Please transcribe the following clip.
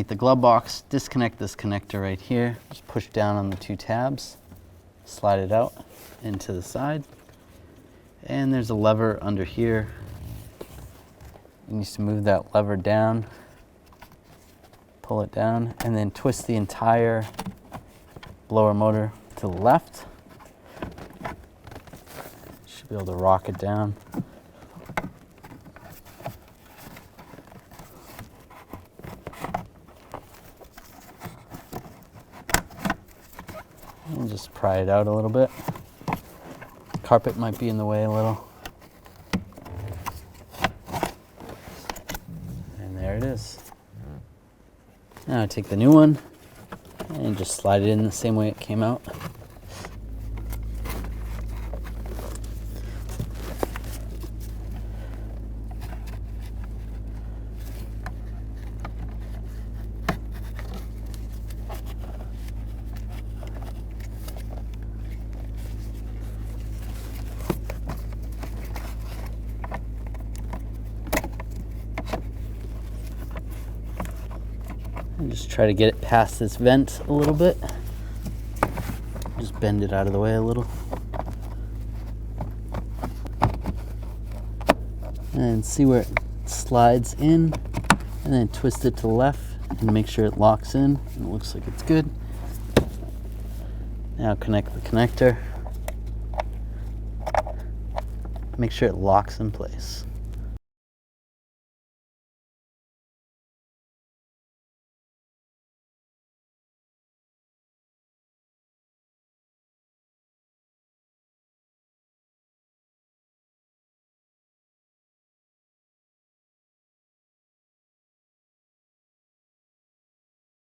underneath the glove box, disconnect this connector right here. Just push down on the two tabs, slide it out into the side. And there's a lever under here. You need to move that lever down, pull it down, and then twist the entire blower motor to the left. Should be able to rock it down. And just pry it out a little bit. Carpet might be in the way a little. And there it is. Now I take the new one and just slide it in the same way it came out. And just try to get it past this vent a little bit. Just bend it out of the way a little. And see where it slides in, and then twist it to the left and make sure it locks in. It looks like it's good. Now connect the connector. Make sure it locks in place.